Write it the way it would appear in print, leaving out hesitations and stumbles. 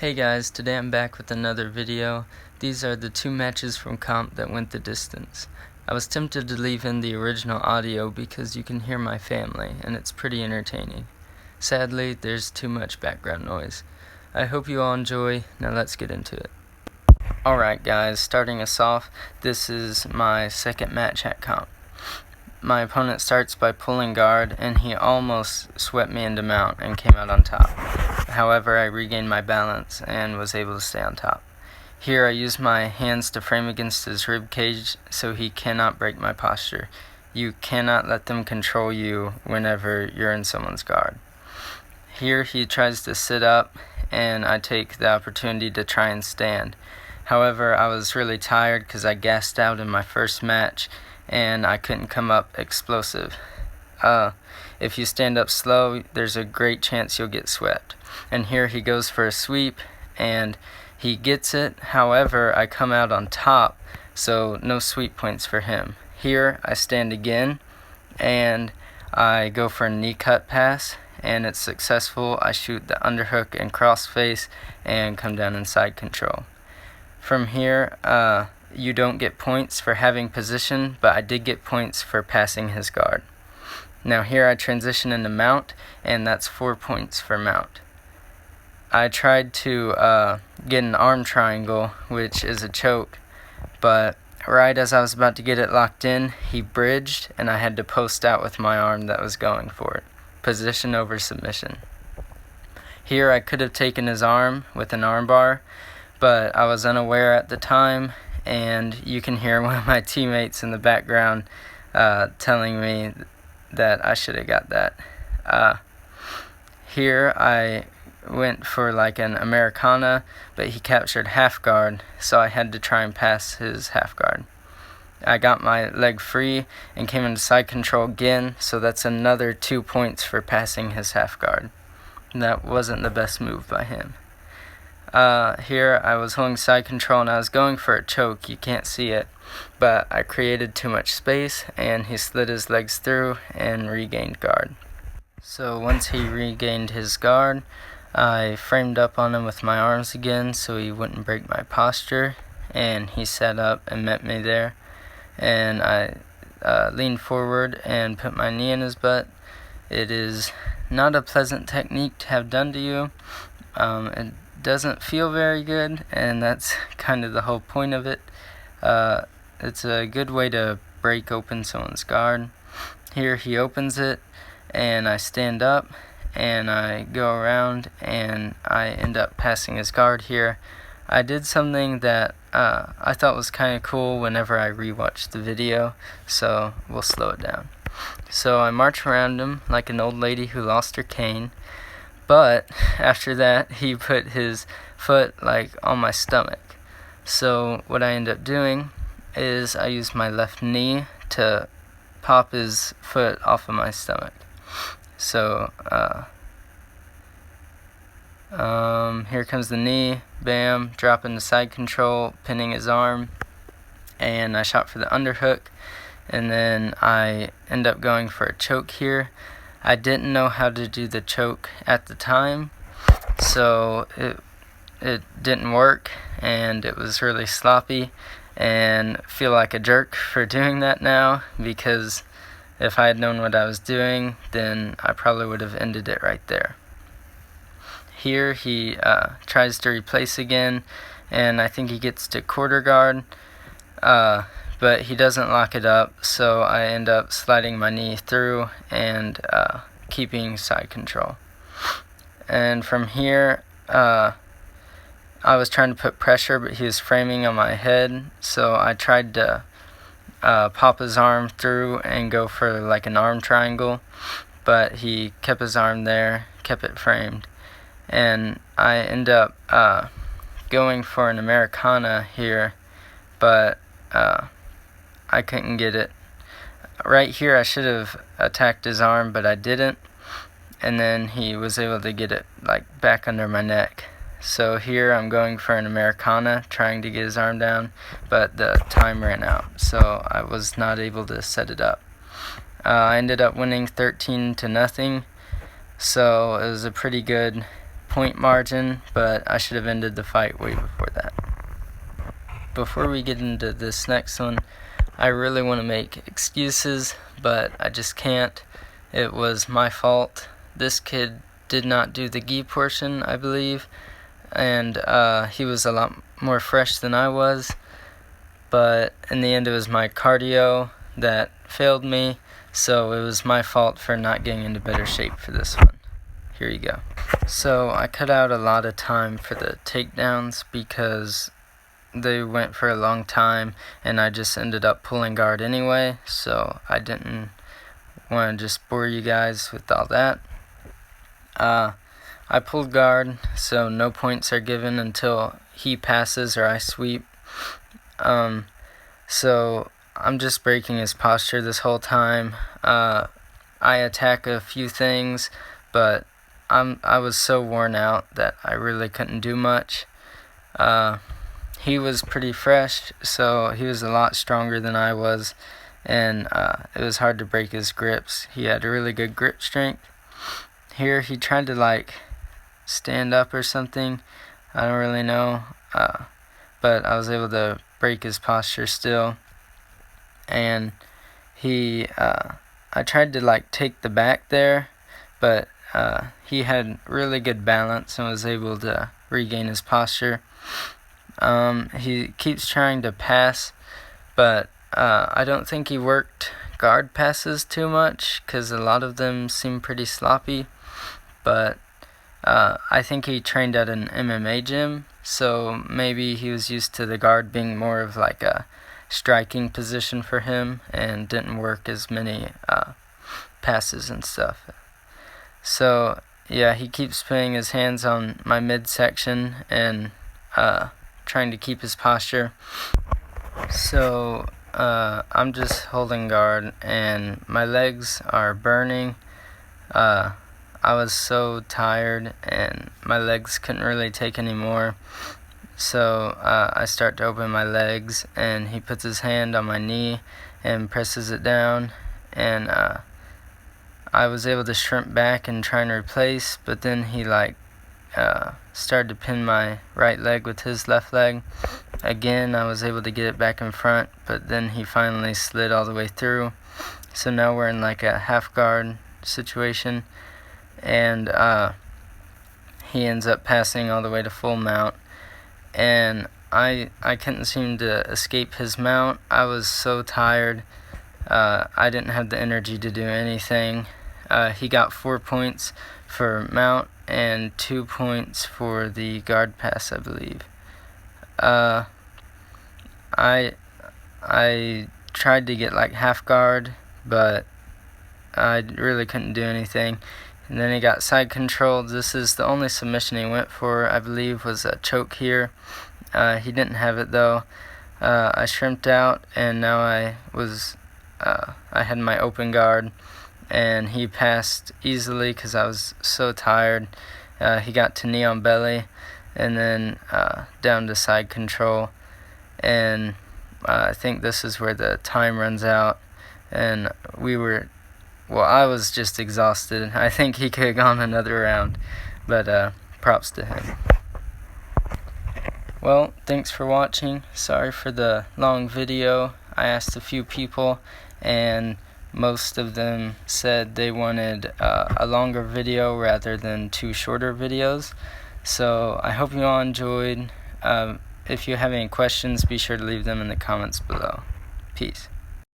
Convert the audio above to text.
Hey guys, today I'm back with another video. These are the two matches from comp that went the distance. I was tempted to leave in the original audio because you can hear my family and it's pretty entertaining. Sadly, there's too much background noise. I hope you all enjoy. Now let's get into it. Alright guys, starting us off, this is my second match at comp. My opponent starts by pulling guard, and he almost swept me into mount and came out on top. However, I regained my balance and was able to stay on top. Here I use my hands to frame against his rib cage so he cannot break my posture. You cannot let them control you whenever you're in someone's guard. Here he tries to sit up, and I take the opportunity to try and stand. However, I was really tired because I gassed out in my first match and I couldn't come up explosive. If you stand up slow, there's a great chance you'll get swept. And here he goes for a sweep and he gets it. However, I come out on top, so no sweep points for him. Here I stand again and I go for a knee cut pass and it's successful. I shoot the underhook and crossface and come down in side control. From here, you don't get points for having position, but I did get points for passing his guard. Now here I transition into mount, and that's 4 points for mount. I tried to get an arm triangle, which is a choke, but right as I was about to get it locked in, he bridged, and I had to post out with my arm that was going for it. Position over submission. Here I could have taken his arm with an arm bar, but I was unaware at the time, and you can hear one of my teammates in the background telling me that I should have got that. Here I went for like an Americana, but he captured half guard, so I had to try and pass his half guard. I got my leg free and came into side control again, so that's another 2 points for passing his half guard. That wasn't the best move by him. Here I was holding side control and I was going for a choke. You can't see it, but I created too much space and he slid his legs through and regained guard. So once he regained his guard, I framed up on him with my arms again so he wouldn't break my posture, and he sat up and met me there, and I leaned forward and put my knee in his butt. It is not a pleasant technique to have done to you. It doesn't feel very good, and that's kind of the whole point of it. It's a good way to break open someone's guard. Here he opens it and I stand up and I go around and I end up passing his guard here. I did something that I thought was kind of cool whenever I rewatched the video, so we'll slow it down. So I march around him like an old lady who lost her cane. But after that, he put his foot like on my stomach. So what I end up doing is I use my left knee to pop his foot off of my stomach. So here comes the knee, bam, dropping the side control, pinning his arm, and I shot for the underhook, and then I end up going for a choke here. I didn't know how to do the choke at the time, so it didn't work, and it was really sloppy, and feel like a jerk for doing that now, because if I had known what I was doing, then I probably would have ended it right there. Here he tries to replace again, and I think he gets to quarter guard, but he doesn't lock it up, so I end up sliding my knee through and keeping side control. And from here, I was trying to put pressure, but he was framing on my head, so I tried to pop his arm through and go for like an arm triangle, but he kept his arm there, kept it framed, and I end up going for an Americana here, but I couldn't get it. Right here I should have attacked his arm, but I didn't, and then he was able to get it like back under my neck. So here I'm going for an Americana, trying to get his arm down, but the time ran out, so I was not able to set it up. I ended up winning 13-0, so it was a pretty good point margin, but I should have ended the fight way before that. Before we get into this next one, I really want to make excuses, but I just can't. It was my fault. This kid did not do the gi portion, I believe, and he was a lot more fresh than I was, but in the end it was my cardio that failed me, so it was my fault for not getting into better shape for this one. Here you go. So I cut out a lot of time for the takedowns because they went for a long time and I just ended up pulling guard anyway, so I didn't want to just bore you guys with all that. I pulled guard, so no points are given until he passes or I sweep. So I'm just breaking his posture this whole time. I attack a few things, but I was so worn out that I really couldn't do much. He was pretty fresh, so he was a lot stronger than I was, and it was hard to break his grips. He had really good grip strength. Here he tried to like stand up or something, I don't really know, but I was able to break his posture still. And I tried to like take the back there, but he had really good balance and was able to regain his posture. He keeps trying to pass, but I don't think he worked guard passes too much because a lot of them seem pretty sloppy, but I think he trained at an MMA gym, so maybe he was used to the guard being more of like a striking position for him and didn't work as many passes and stuff. So yeah, he keeps putting his hands on my midsection and trying to keep his posture. So I'm just holding guard and my legs are burning. I was so tired and my legs couldn't really take any more. So I start to open my legs and he puts his hand on my knee and presses it down, and I was able to shrimp back and try and replace, but then he started to pin my right leg with his left leg. Again, I was able to get it back in front, but then he finally slid all the way through. So now we're in like a half guard situation, and he ends up passing all the way to full mount, and I couldn't seem to escape his mount. I was so tired. I didn't have the energy to do anything. He got 4 points for mount and 2 points for the guard pass, I believe. I tried to get like half guard, but I really couldn't do anything. And then he got side controlled. This is the only submission he went for, I believe, was a choke here. He didn't have it though. I shrimped out, and now I had my open guard, and he passed easily because I was so tired. He got to knee on belly, and then down to side control, and I think this is where the time runs out, and I was just exhausted. I think he could have gone another round, but props to him. Well, thanks for watching. Sorry for the long video. I asked a few people, and most of them said they wanted a longer video rather than 2 shorter videos. So I hope you all enjoyed. If you have any questions, be sure to leave them in the comments below. Peace.